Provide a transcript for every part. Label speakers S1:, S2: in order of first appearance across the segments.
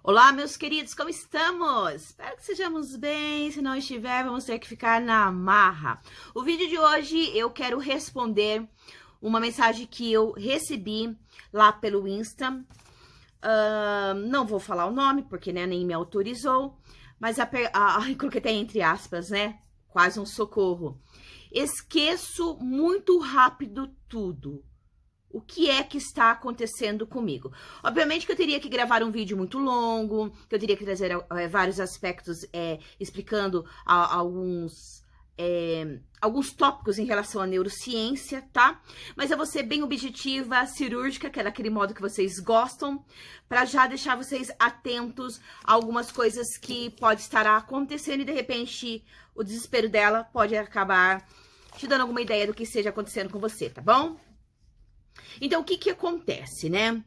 S1: Olá, meus queridos, como estamos? Espero que sejamos bem. Se não estiver, vamos ter que ficar na marra. O vídeo de hoje eu quero responder uma mensagem que eu recebi lá pelo Insta. Não vou falar o nome, porque nem me autorizou, mas coloquei até entre aspas, né? Quase um socorro. Esqueço muito rápido tudo. O que é que está acontecendo comigo? Obviamente que eu teria que gravar um vídeo muito longo, que eu teria que trazer vários aspectos explicando alguns tópicos em relação à neurociência, tá? Mas eu vou ser bem objetiva, cirúrgica, que é daquele modo que vocês gostam, para já deixar vocês atentos a algumas coisas que pode estar acontecendo e de repente o desespero dela pode acabar te dando alguma ideia do que esteja acontecendo com você, tá bom? Então, o que acontece, né?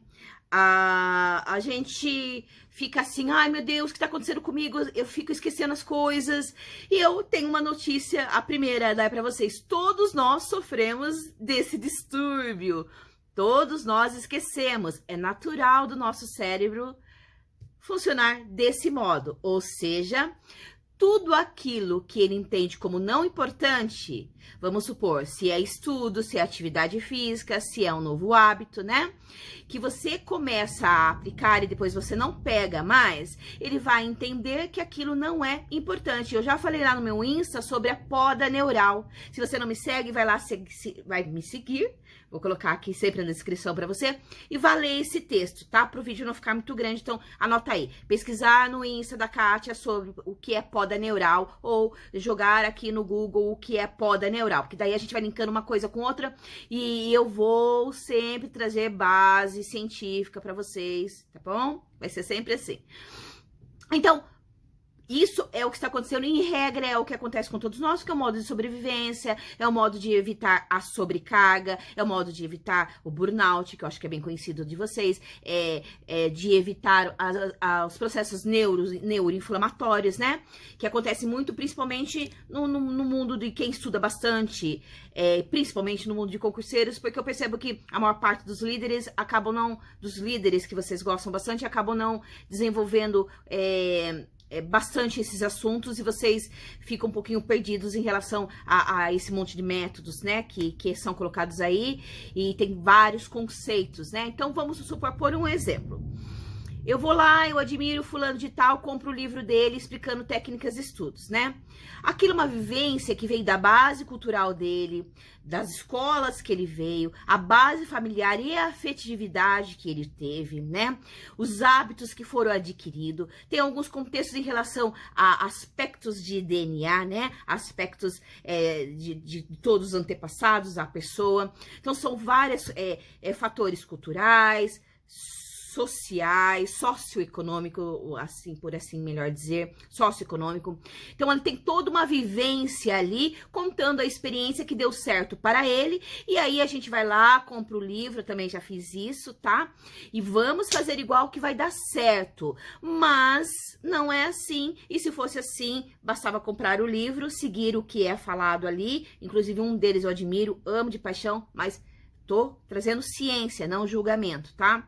S1: A gente fica assim, ai meu Deus, o que tá acontecendo comigo? Eu fico esquecendo as coisas. E eu tenho uma notícia, a primeira é pra vocês. Todos nós sofremos desse distúrbio. Todos nós esquecemos. É natural do nosso cérebro funcionar desse modo. Ou seja, tudo aquilo que ele entende como não importante, vamos supor, se é estudo, se é atividade física, se é um novo hábito, né? Que você começa a aplicar e depois você não pega mais, ele vai entender que aquilo não é importante. Eu já falei lá no meu Insta sobre a poda neural. Se você não me segue, vai lá, vai me seguir. Vou colocar aqui sempre na descrição para você. E vai ler esse texto, tá? Para o vídeo não ficar muito grande, então anota aí. Pesquisar no Insta da Kátia sobre o que é poda neural ou jogar aqui no Google o que é poda neural. Porque daí a gente vai linkando uma coisa com outra e eu vou sempre trazer base científica para vocês, tá bom? Vai ser sempre assim. Então, isso é o que está acontecendo, em regra, é o que acontece com todos nós, que é o modo de sobrevivência, é o modo de evitar a sobrecarga, é o modo de evitar o burnout, que eu acho que é bem conhecido de vocês, de evitar os processos neuroinflamatórios, né? Que acontece muito, principalmente no mundo de quem estuda bastante, principalmente no mundo de concurseiros, porque eu percebo que a maior parte dos líderes dos líderes que vocês gostam bastante, acabam não desenvolvendo bastante esses assuntos e vocês ficam um pouquinho perdidos em relação a esse monte de métodos, né, que são colocados aí, e tem vários conceitos, né? Então, vamos supor, por um exemplo. Eu vou lá, eu admiro fulano de tal, compro o livro dele explicando técnicas e estudos, né? Aquilo é uma vivência que veio da base cultural dele, das escolas que ele veio, a base familiar e a afetividade que ele teve, né? Os hábitos que foram adquiridos. Tem alguns contextos em relação a aspectos de DNA, né? Aspectos de todos os antepassados da pessoa. Então, são vários fatores culturais, sociais, socioeconômico, assim, por assim melhor dizer, socioeconômico. Então, ele tem toda uma vivência ali, contando a experiência que deu certo para ele, e aí a gente vai lá, compra o livro, eu também já fiz isso, tá? E vamos fazer igual que vai dar certo, mas não é assim, e se fosse assim, bastava comprar o livro, seguir o que é falado ali, inclusive um deles eu admiro, amo de paixão, mas tô trazendo ciência, não julgamento, tá?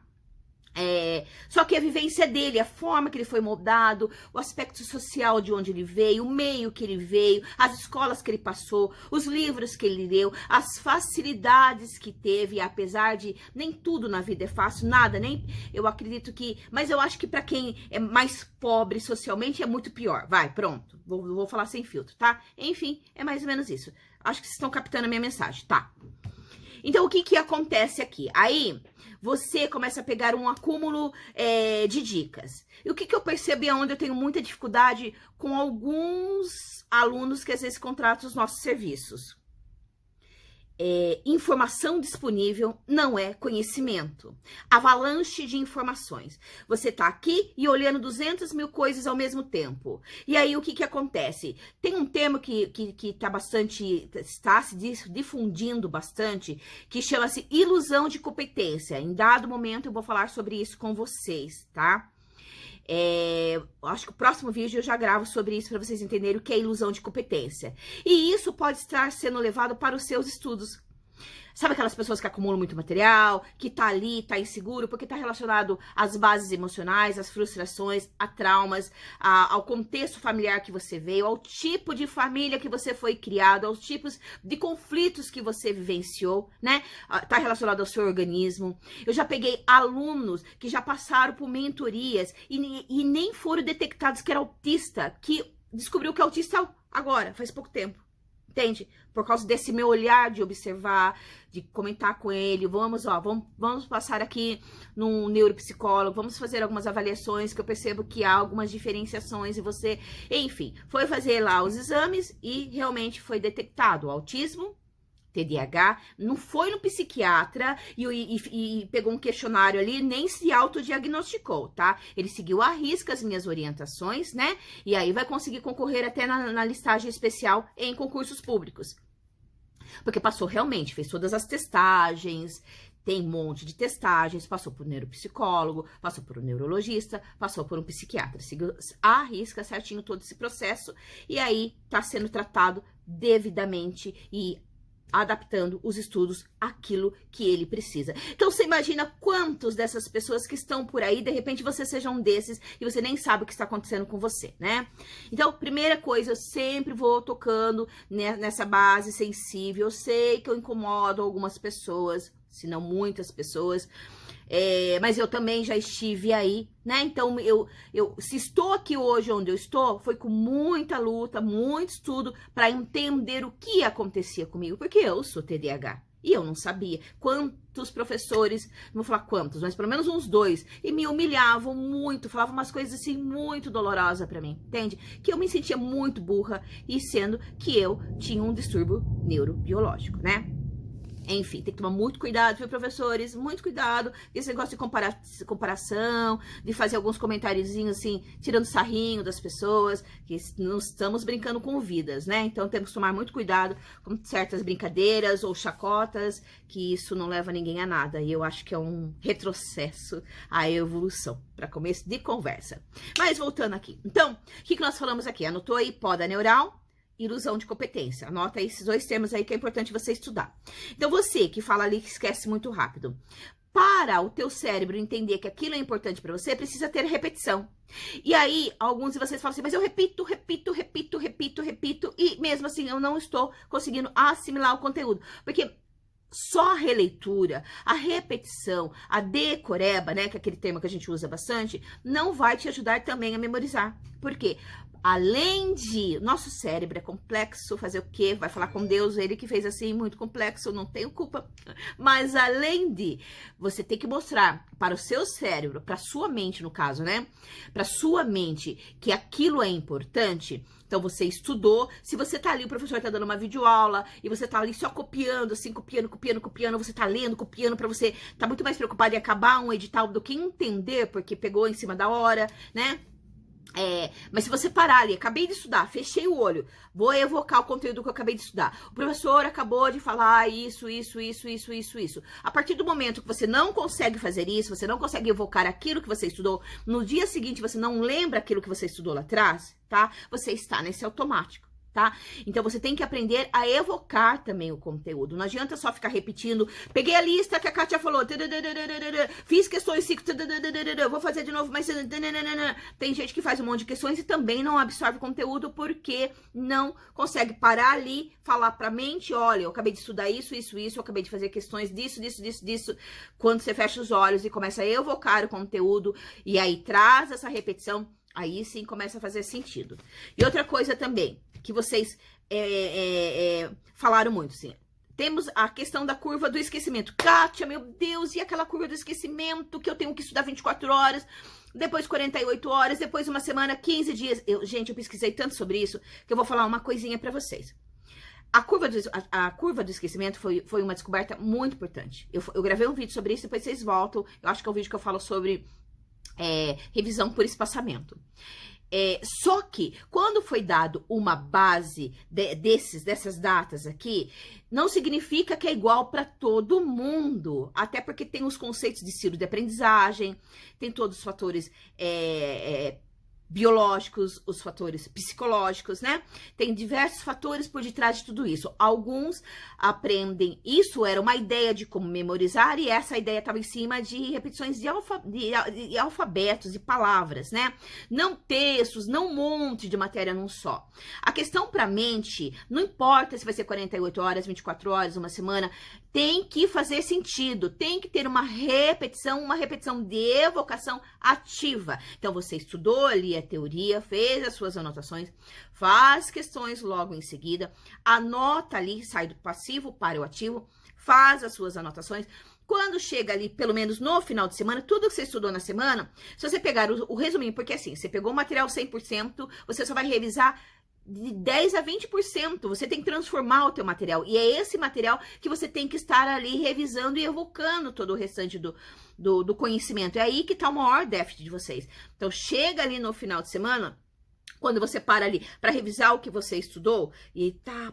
S1: Só que a vivência dele, a forma que ele foi moldado, o aspecto social de onde ele veio, o meio que ele veio, as escolas que ele passou, os livros que ele leu, as facilidades que teve, apesar de nem tudo na vida é fácil, nada, nem eu acredito que, mas eu acho que para quem é mais pobre socialmente é muito pior. Vai, pronto, vou falar sem filtro, tá? Enfim, é mais ou menos isso. Acho que vocês estão captando a minha mensagem, tá? Então, o que acontece aqui? Aí, você começa a pegar um acúmulo de dicas. E o que eu percebi é onde eu tenho muita dificuldade com alguns alunos que às vezes contratam os nossos serviços. Informação disponível não é conhecimento. Avalanche de informações. Você tá aqui e olhando 200 mil coisas ao mesmo tempo. E aí, o que acontece? Tem um termo que está se difundindo bastante, que chama-se ilusão de competência. Em dado momento, eu vou falar sobre isso com vocês, tá? Acho que o próximo vídeo eu já gravo sobre isso para vocês entenderem o que é ilusão de competência. E isso pode estar sendo levado para os seus estudos. Sabe aquelas pessoas que acumulam muito material, que tá ali, tá inseguro, porque tá relacionado às bases emocionais, às frustrações, a traumas, ao contexto familiar que você veio, ao tipo de família que você foi criado, aos tipos de conflitos que você vivenciou, né? Tá relacionado ao seu organismo. Eu já peguei alunos que já passaram por mentorias e nem foram detectados que era autista, que descobriu que é autista agora, faz pouco tempo. Entende? Por causa desse meu olhar de observar, de comentar com ele, vamos passar aqui num neuropsicólogo, vamos fazer algumas avaliações que eu percebo que há algumas diferenciações e você, enfim, foi fazer lá os exames e realmente foi detectado o autismo, TDAH, não foi no psiquiatra e pegou um questionário ali, nem se autodiagnosticou, tá? Ele seguiu à risca as minhas orientações, né? E aí vai conseguir concorrer até na listagem especial em concursos públicos. Porque passou realmente, fez todas as testagens, tem um monte de testagens, passou por um neuropsicólogo, passou por um neurologista, passou por um psiquiatra, seguiu à risca certinho todo esse processo e aí tá sendo tratado devidamente e adaptando os estudos àquilo que ele precisa. Então, você imagina quantos dessas pessoas que estão por aí, de repente você seja um desses e você nem sabe o que está acontecendo com você, né? Então, primeira coisa, eu sempre vou tocando nessa base sensível. Eu sei que eu incomodo algumas pessoas, se não muitas pessoas, mas eu também já estive aí, né? Então, se estou aqui hoje onde eu estou, foi com muita luta, muito estudo para entender o que acontecia comigo, porque eu sou TDAH e eu não sabia. Quantos professores, não vou falar quantos, mas pelo menos uns 2, e me humilhavam muito, falavam umas coisas assim muito dolorosas para mim, entende? Que eu me sentia muito burra, e sendo que eu tinha um distúrbio neurobiológico, né? Enfim, tem que tomar muito cuidado, viu, professores? Muito cuidado. Esse negócio de comparação, de fazer alguns comentáriozinhos assim, tirando sarrinho das pessoas, que não estamos brincando com vidas, né? Então temos que tomar muito cuidado com certas brincadeiras ou chacotas, que isso não leva ninguém a nada. E eu acho que é um retrocesso à evolução, para começo de conversa. Mas voltando aqui. Então, o que nós falamos aqui? Anotou aí poda neural, ilusão de competência. Anota aí esses 2 termos aí que é importante você estudar. Então, você que fala ali que esquece muito rápido, para o teu cérebro entender que aquilo é importante para você, precisa ter repetição. E aí, alguns de vocês falam assim, mas eu repito, e mesmo assim eu não estou conseguindo assimilar o conteúdo. Porque só a releitura, a repetição, a decoreba, né, que é aquele termo que a gente usa bastante, não vai te ajudar também a memorizar. Por quê? Além de... Nosso cérebro é complexo, fazer o quê? Vai falar com Deus, ele que fez assim, muito complexo, não tenho culpa. Mas além de... Você tem que mostrar para o seu cérebro, para a sua mente no caso, né? Para a sua mente que aquilo é importante. Então, você estudou. Se você tá ali, o professor tá dando uma videoaula e você tá ali só copiando, assim, copiando, você tá lendo, copiando, pra você tá muito mais preocupado em acabar um edital do que entender, porque pegou em cima da hora, né? Mas se você parar ali, acabei de estudar, fechei o olho, vou evocar o conteúdo que eu acabei de estudar. O professor acabou de falar isso. A partir do momento que você não consegue fazer isso, você não consegue evocar aquilo que você estudou, no dia seguinte você não lembra aquilo que você estudou lá atrás, tá? Você está nesse automático. Tá? Então, você tem que aprender a evocar também o conteúdo. Não adianta só ficar repetindo. Peguei a lista que a Kátia falou. Fiz questões 5. Vou fazer de novo, mas... Tem gente que faz um monte de questões e também não absorve o conteúdo porque não consegue parar ali, falar pra mente, olha, eu acabei de estudar isso, eu acabei de fazer questões disso. Quando você fecha os olhos e começa a evocar o conteúdo e aí traz essa repetição, aí sim começa a fazer sentido. E outra coisa também, que vocês falaram muito, assim. Temos a questão da curva do esquecimento. Kátia, meu Deus, e aquela curva do esquecimento que eu tenho que estudar 24 horas, depois 48 horas, depois uma semana, 15 dias. Gente, eu pesquisei tanto sobre isso que eu vou falar uma coisinha pra vocês. A curva do esquecimento foi uma descoberta muito importante. Eu gravei um vídeo sobre isso, depois vocês voltam. Eu acho que é um vídeo que eu falo sobre revisão por espaçamento. Só que, quando foi dado uma base dessas datas aqui, não significa que é igual para todo mundo. Até porque tem os conceitos de estilo de aprendizagem, tem todos os fatores biológicos, os fatores psicológicos, né? Tem diversos fatores por detrás de tudo isso. Alguns aprendem, isso era uma ideia de como memorizar, e essa ideia estava em cima de repetições de alfabetos, de palavras, né? Não textos, não um monte de matéria num só. A questão para a mente, não importa se vai ser 48 horas, 24 horas, uma semana, tem que fazer sentido, tem que ter uma repetição de evocação ativa. Então, você estudou ali a teoria, fez as suas anotações, faz questões logo em seguida, anota ali, sai do passivo para o ativo, faz as suas anotações. Quando chega ali, pelo menos no final de semana, tudo que você estudou na semana, se você pegar o resuminho, porque assim, você pegou o material 100%, você só vai revisar de 10 a 20%, você tem que transformar o teu material, e é esse material que você tem que estar ali revisando e evocando todo o restante do conhecimento. É aí que tá o maior déficit de vocês. Então, chega ali no final de semana, quando você para ali para revisar o que você estudou, e tá,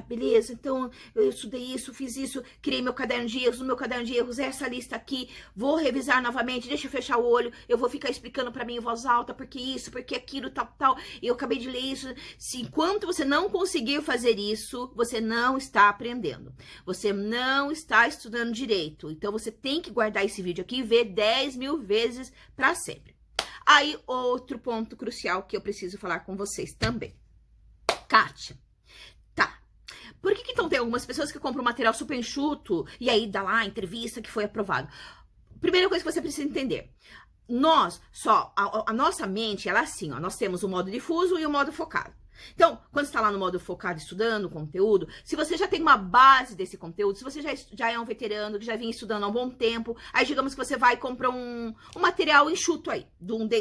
S1: beleza, então eu estudei isso, fiz isso, criei meu caderno de erros, no meu caderno de erros, essa lista aqui, vou revisar novamente, deixa eu fechar o olho, eu vou ficar explicando para mim em voz alta, porque isso, porque aquilo, tal, eu acabei de ler isso. Se enquanto você não conseguir fazer isso, você não está aprendendo, você não está estudando direito. Então você tem que guardar esse vídeo aqui e ver 10 mil vezes para sempre. Aí, outro ponto crucial que eu preciso falar com vocês também. Kátia, tá. Por que então tem algumas pessoas que compram material super enxuto e aí dá lá a entrevista que foi aprovado? Primeira coisa que você precisa entender. A nossa mente, ela é assim, ó, nós temos o modo difuso e o modo focado. Então, quando você está lá no modo focado estudando o conteúdo, se você já tem uma base desse conteúdo, se você já é um veterano, que já vinha estudando há um bom tempo, aí digamos que você vai e compra um material enxuto aí,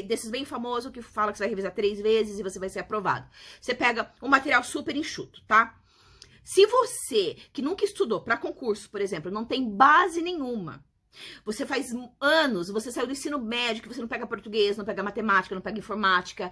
S1: desses bem famosos que fala que você vai revisar 3 vezes e você vai ser aprovado. Você pega um material super enxuto, tá? Se você, que nunca estudou para concurso, por exemplo, não tem base nenhuma, você faz anos, você saiu do ensino médio, que você não pega português, não pega matemática, não pega informática,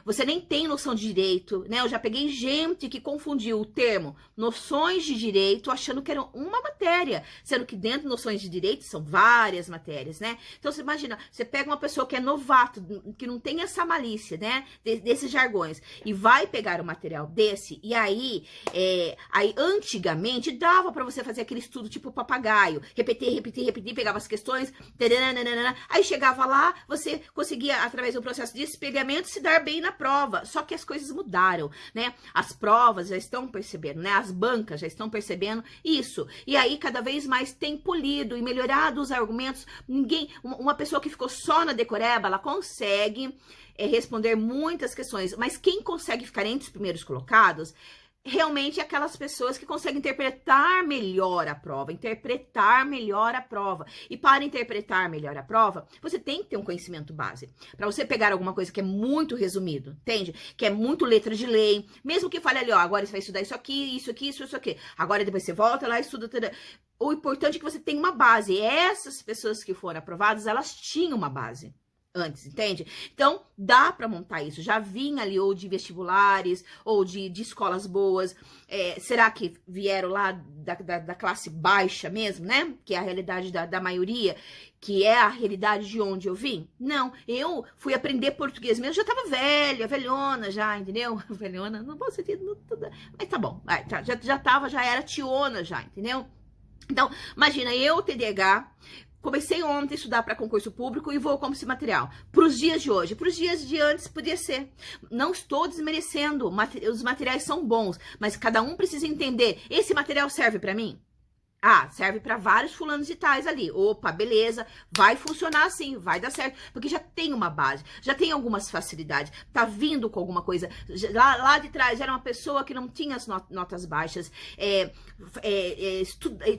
S1: você nem tem noção de direito, né? Eu já peguei gente que confundiu o termo noções de direito achando que era uma matéria, sendo que dentro de noções de direito são várias matérias, né? Então você imagina, você pega uma pessoa que é novato, que não tem essa malícia, né? Desses jargões, e vai pegar um material desse, e aí antigamente dava pra você fazer aquele estudo tipo papagaio, repetir, pegava as questões, aí chegava lá, você conseguia, através do processo de espelhamento, se dar bem na prova. Só que as coisas mudaram, né? As provas já estão percebendo, né? As bancas já estão percebendo isso. E aí, cada vez mais tem polido e melhorado os argumentos. Uma pessoa que ficou só na decoreba, ela consegue responder muitas questões, mas quem consegue ficar entre os primeiros colocados realmente aquelas pessoas que conseguem interpretar melhor a prova, E para interpretar melhor a prova, você tem que ter um conhecimento base. Para você pegar alguma coisa que é muito resumido, entende? Que é muito letra de lei, mesmo que fale ali, ó, agora você vai estudar isso aqui. Agora depois você volta lá e estuda tudo. O importante é que você tenha uma base. E essas pessoas que foram aprovadas, elas tinham uma base antes, entende? Então, dá para montar isso. Já vinha ali ou de vestibulares, ou de escolas boas. Será que vieram lá da classe baixa mesmo, né? Que é a realidade da maioria, que é a realidade de onde eu vim? Não, eu fui aprender português mesmo, já tava velhona já, entendeu? Velhona, não posso sentir, mas tá bom, já era tiona já, entendeu? Então, imagina, eu, TDAH, comecei ontem a estudar para concurso público e vou com esse material. Para os dias de hoje, para os dias de antes podia ser. Não estou desmerecendo, os materiais são bons, mas cada um precisa entender, esse material serve para mim? Ah, serve para vários fulanos e tais ali. Opa, beleza, vai funcionar assim, vai dar certo, porque já tem uma base, já tem algumas facilidades, tá vindo com alguma coisa. Lá de trás era uma pessoa que não tinha as notas baixas,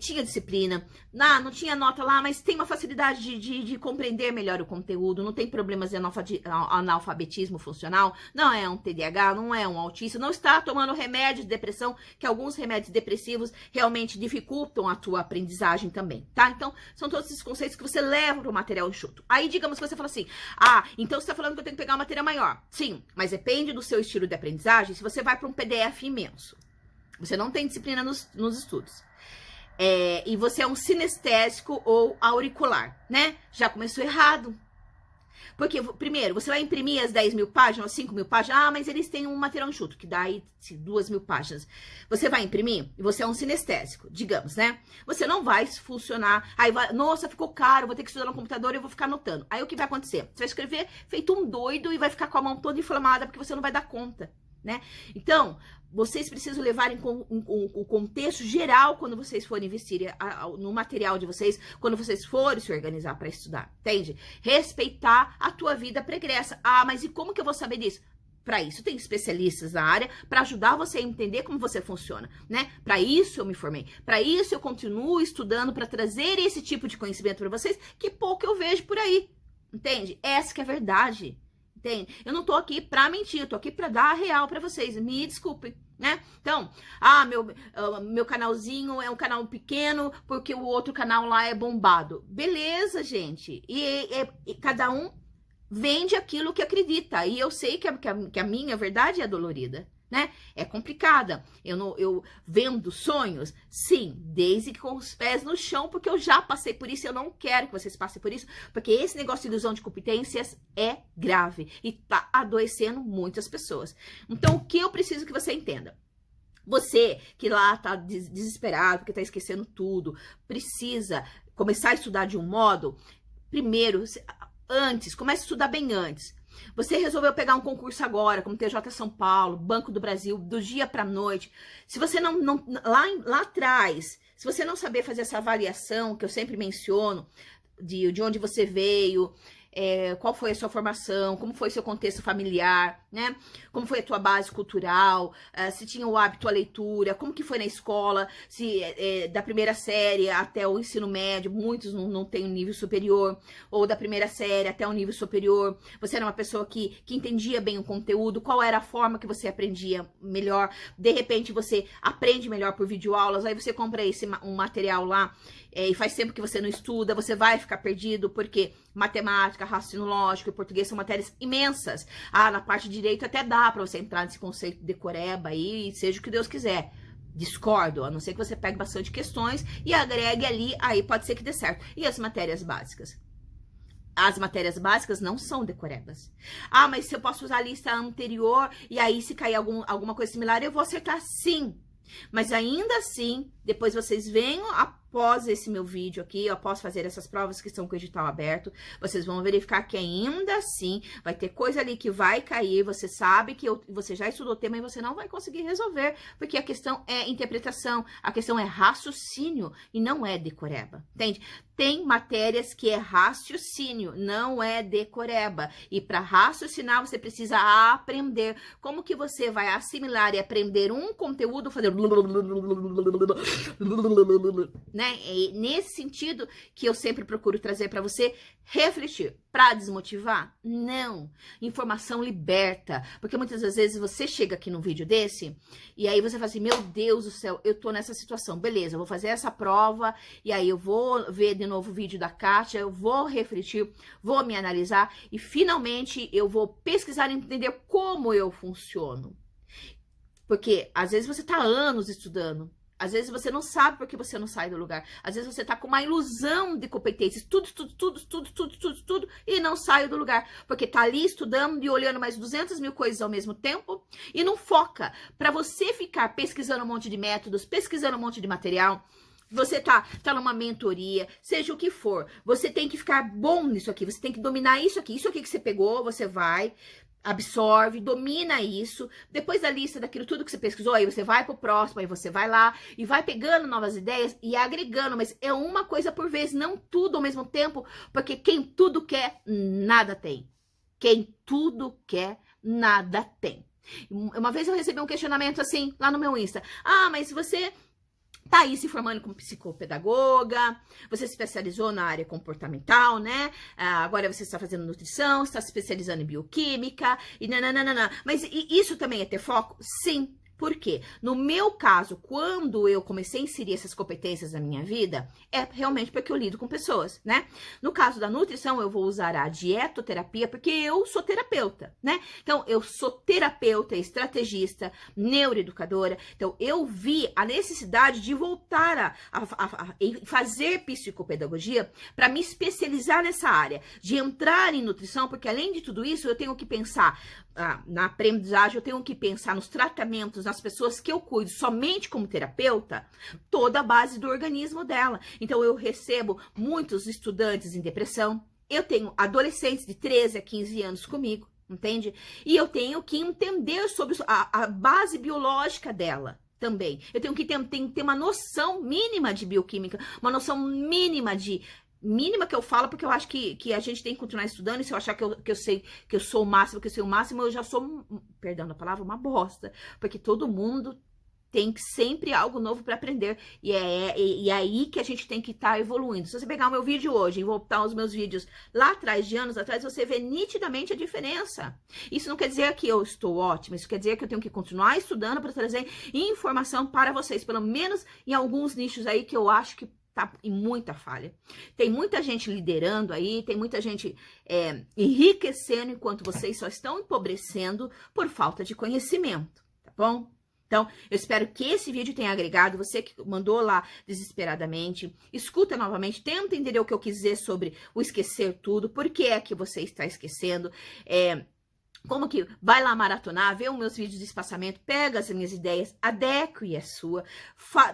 S1: tinha disciplina, não tinha nota lá, mas tem uma facilidade de compreender melhor o conteúdo, não tem problemas de analfabetismo funcional, não é um TDAH, não é um autista, não está tomando remédio de depressão, que alguns remédios depressivos realmente dificultam a tua aprendizagem também, tá? Então, são todos esses conceitos que você leva para o material enxuto. Aí, digamos que você fala assim, então você tá falando que eu tenho que pegar uma matéria maior. Sim, mas depende do seu estilo de aprendizagem, se você vai para um PDF imenso. Você não tem disciplina nos estudos. E você é um sinestésico ou auricular, né? Já começou errado. Porque, primeiro, você vai imprimir as 10 mil páginas, 5 mil páginas. Ah, mas eles têm um material enxuto, que dá aí 2 mil páginas. Você vai imprimir e você é um sinestésico, digamos, né? Você não vai funcionar. Aí vai, nossa, ficou caro, vou ter que estudar no computador e eu vou ficar anotando. Aí o que vai acontecer? Você vai escrever feito um doido e vai ficar com a mão toda inflamada porque você não vai dar conta, né? Então, vocês precisam levar o contexto geral quando vocês forem investir no material de vocês, quando vocês forem se organizar para estudar, entende? Respeitar a tua vida pregressa. Ah, mas e como que eu vou saber disso? Para isso tem especialistas na área para ajudar você a entender como você funciona, né? Para isso eu me formei, para isso eu continuo estudando para trazer esse tipo de conhecimento para vocês que pouco eu vejo por aí, entende? Essa que é a verdade. Entende? Eu não tô aqui pra mentir, eu tô aqui pra dar a real pra vocês, me desculpem, né? Então, meu canalzinho é um canal pequeno porque o outro canal lá é bombado. Beleza, gente. E cada um vende aquilo que acredita. E eu sei que a minha verdade é dolorida, né? É complicada. Eu vendo sonhos, sim, desde que com os pés no chão, porque eu já passei por isso e eu não quero que vocês passem por isso, porque esse negócio de ilusão de competências é grave e tá adoecendo muitas pessoas. Então, o que eu preciso que você entenda? Você que lá tá desesperado, que tá esquecendo tudo, precisa começar a estudar de um modo, primeiro, antes, comece a estudar bem antes. Você resolveu pegar um concurso agora, como TJ São Paulo, Banco do Brasil, do dia para noite. Se você lá atrás, se você não saber fazer essa avaliação, que eu sempre menciono, de onde você veio, qual foi a sua formação, como foi seu contexto familiar, né? Como foi a tua base cultural, se tinha o hábito à leitura, como que foi na escola, se da primeira série até o ensino médio, muitos não têm um nível superior, ou da primeira série até o nível superior, você era uma pessoa que entendia bem o conteúdo, qual era a forma que você aprendia melhor, de repente você aprende melhor por videoaulas, aí você compra um material lá, e faz tempo que você não estuda, você vai ficar perdido, porque matemática, raciocínio lógico e português são matérias imensas. Na parte de direito até dá para você entrar nesse conceito de decoreba aí, seja o que Deus quiser. Discordo, a não ser que você pegue bastante questões e agregue ali, aí pode ser que dê certo. E as matérias básicas? As matérias básicas não são decorebas. Mas se eu posso usar a lista anterior e aí se cair alguma coisa similar, eu vou acertar sim. Mas ainda assim, depois vocês venham após esse meu vídeo aqui, eu posso fazer essas provas que estão com o edital aberto, vocês vão verificar que ainda assim vai ter coisa ali que vai cair, você sabe que você já estudou o tema e você não vai conseguir resolver, porque a questão é interpretação, a questão é raciocínio e não é decoreba, entende? Tem matérias que é raciocínio, não é decoreba. E para raciocinar, você precisa aprender. Como que você vai assimilar e aprender um conteúdo, fazer... né? É nesse sentido que eu sempre procuro trazer para você refletir. Para desmotivar? Não. Informação liberta. Porque muitas das vezes você chega aqui num vídeo desse e aí você fala assim, meu Deus do céu, eu tô nessa situação. Beleza, eu vou fazer essa prova e aí eu vou ver de novo o vídeo da Kátia, eu vou refletir, vou me analisar e finalmente eu vou pesquisar e entender como eu funciono. Porque às vezes você tá há anos estudando. Às vezes você não sabe porque você não sai do lugar. Às vezes você tá com uma ilusão de competência. Estudo, e não sai do lugar. Porque tá ali estudando e olhando mais 200 mil coisas ao mesmo tempo e não foca. Para você ficar pesquisando um monte de métodos, pesquisando um monte de material, você tá numa mentoria, seja o que for. Você tem que ficar bom nisso aqui. Você tem que dominar isso aqui. Isso aqui que você pegou, você vai... absorve, domina isso, depois da lista daquilo tudo que você pesquisou, aí você vai pro próximo, aí você vai lá e vai pegando novas ideias e agregando, mas é uma coisa por vez, não tudo ao mesmo tempo, porque quem tudo quer, nada tem. Quem tudo quer, nada tem. Uma vez eu recebi um questionamento assim, lá no meu Insta, mas você... tá aí se formando como psicopedagoga, você se especializou na área comportamental, né? Agora você está fazendo nutrição, está se especializando em bioquímica, e nananana. Mas isso também é ter foco? Sim, Por quê? No meu caso, quando eu comecei a inserir essas competências na minha vida, é realmente porque eu lido com pessoas, né? No caso da nutrição, eu vou usar a dietoterapia, porque eu sou terapeuta, né? Então, eu sou terapeuta, estrategista, neuroeducadora. Então, eu vi a necessidade de voltar a fazer psicopedagogia para me especializar nessa área, de entrar em nutrição, porque além de tudo isso, eu tenho que pensar na aprendizagem, eu tenho que pensar nos tratamentos, nas pessoas que eu cuido somente como terapeuta, toda a base do organismo dela. Então, eu recebo muitos estudantes em depressão, eu tenho adolescentes de 13 a 15 anos comigo, entende? E eu tenho que entender sobre a base biológica dela também. Eu tenho que ter uma noção mínima de bioquímica, uma noção mínima que eu falo, porque eu acho que a gente tem que continuar estudando, e se eu achar que eu sei, que eu sou o máximo, que eu sei o máximo, eu já sou, perdão a palavra, uma bosta. Porque todo mundo tem sempre algo novo para aprender, e é aí que a gente tem que estar evoluindo. Se você pegar o meu vídeo hoje e voltar aos meus vídeos lá atrás, de anos atrás, você vê nitidamente a diferença. Isso não quer dizer que eu estou ótima, isso quer dizer que eu tenho que continuar estudando para trazer informação para vocês, pelo menos em alguns nichos aí que eu acho que tá em muita falha. Tem muita gente liderando aí, tem muita gente enriquecendo, enquanto vocês só estão empobrecendo por falta de conhecimento, tá bom? Então, eu espero que esse vídeo tenha agregado, você que mandou lá desesperadamente, escuta novamente, tenta entender o que eu quis dizer sobre o esquecer tudo, por que é que você está esquecendo, como que vai lá maratonar, vê os meus vídeos de espaçamento, pega as minhas ideias, adeque a sua,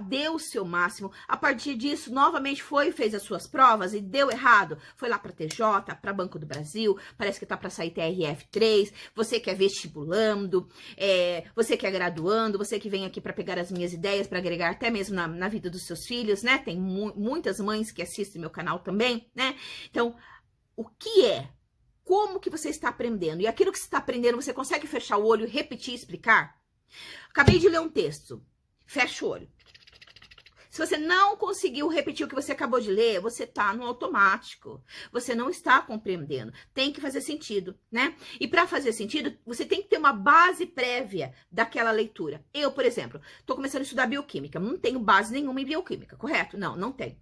S1: dê o seu máximo. A partir disso, novamente fez as suas provas e deu errado. Foi lá para TJ, para Banco do Brasil, parece que tá para sair TRF3, você que é vestibulando, você que é graduando, você que vem aqui para pegar as minhas ideias, para agregar até mesmo na vida dos seus filhos, né? Tem muitas mães que assistem meu canal também, né? Então, o que é? Como que você está aprendendo? E aquilo que você está aprendendo, você consegue fechar o olho, repetir e explicar? Acabei de ler um texto. Fecha o olho. Se você não conseguiu repetir o que você acabou de ler, você está no automático. Você não está compreendendo. Tem que fazer sentido, né? E para fazer sentido, você tem que ter uma base prévia daquela leitura. Eu, por exemplo, estou começando a estudar bioquímica. Não tenho base nenhuma em bioquímica, correto? Não, não tenho.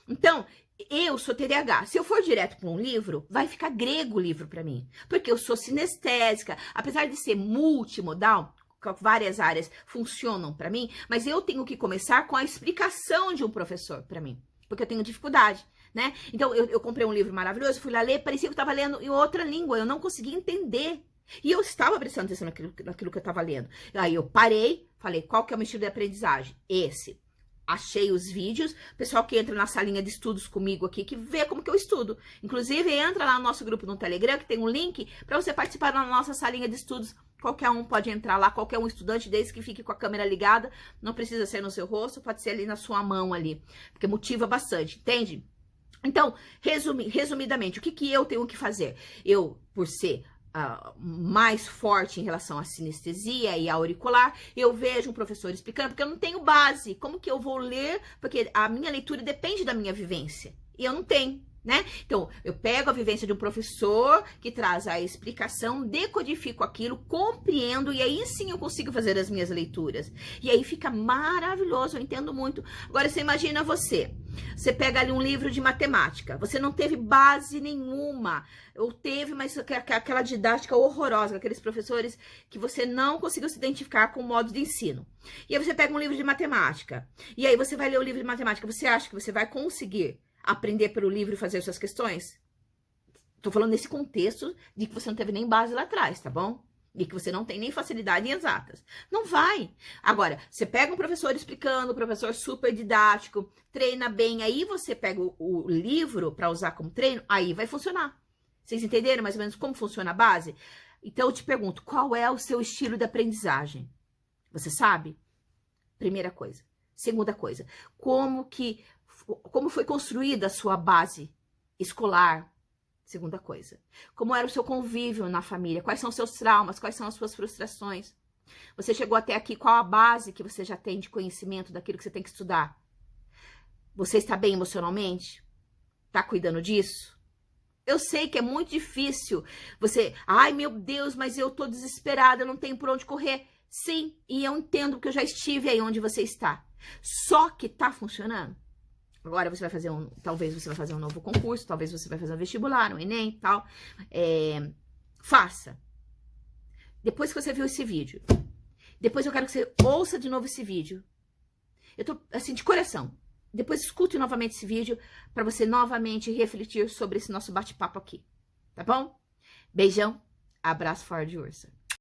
S1: Então, eu sou TDAH. Se eu for direto para um livro, vai ficar grego o livro para mim. Porque eu sou sinestésica. Apesar de ser multimodal, várias áreas funcionam para mim, mas eu tenho que começar com a explicação de um professor para mim. Porque eu tenho dificuldade, né? Então, eu comprei um livro maravilhoso, fui lá ler, parecia que eu estava lendo em outra língua. Eu não conseguia entender. E eu estava prestando atenção naquilo que eu estava lendo. Aí eu parei, falei, qual que é o meu estilo de aprendizagem? Esse. Achei os vídeos, pessoal que entra na salinha de estudos comigo aqui, que vê como que eu estudo. Inclusive, entra lá no nosso grupo no Telegram, que tem um link para você participar da nossa salinha de estudos. Qualquer um pode entrar lá, qualquer um estudante, desde que fique com a câmera ligada. Não precisa ser no seu rosto, pode ser ali na sua mão ali, porque motiva bastante, entende? Então, resumidamente, o que eu tenho que fazer? Eu, por ser mais forte em relação à sinestesia e auricular, eu vejo um professor explicando, porque eu não tenho base. Como que eu vou ler? Porque a minha leitura depende da minha vivência. E eu não tenho, né? Então, eu pego a vivência de um professor que traz a explicação, decodifico aquilo, compreendo, e aí sim eu consigo fazer as minhas leituras. E aí fica maravilhoso, eu entendo muito. Agora, você imagina você pega ali um livro de matemática, você não teve base nenhuma, ou teve, mas aquela didática horrorosa, aqueles professores que você não conseguiu se identificar com o modo de ensino. E aí você pega um livro de matemática, e aí você vai ler o livro de matemática, você acha que você vai conseguir aprender pelo livro e fazer suas questões? Tô falando nesse contexto de que você não teve nem base lá atrás, tá bom? E que você não tem nem facilidade em exatas. Não vai. Agora, você pega um professor explicando, um professor super didático, treina bem, aí você pega o livro para usar como treino, aí vai funcionar. Vocês entenderam mais ou menos como funciona a base? Então, eu te pergunto, qual é o seu estilo de aprendizagem? Você sabe? Primeira coisa. Segunda coisa, como foi construída a sua base escolar? Segunda coisa, como era o seu convívio na família? Quais são os seus traumas? Quais são as suas frustrações? Você chegou até aqui, qual a base que você já tem de conhecimento daquilo que você tem que estudar? Você está bem emocionalmente? Está cuidando disso? Eu sei que é muito difícil você... Ai, meu Deus, mas eu tô desesperada, eu não tenho por onde correr. Sim, e eu entendo porque eu já estive aí onde você está. Só que tá funcionando. Agora você vai fazer talvez você vai fazer um novo concurso, talvez você vai fazer um vestibular, um Enem e tal. Faça. Depois que você viu esse vídeo, depois eu quero que você ouça de novo esse vídeo. Eu tô, assim, de coração. Depois escute novamente esse vídeo para você novamente refletir sobre esse nosso bate-papo aqui. Tá bom? Beijão, abraço forte de ursa.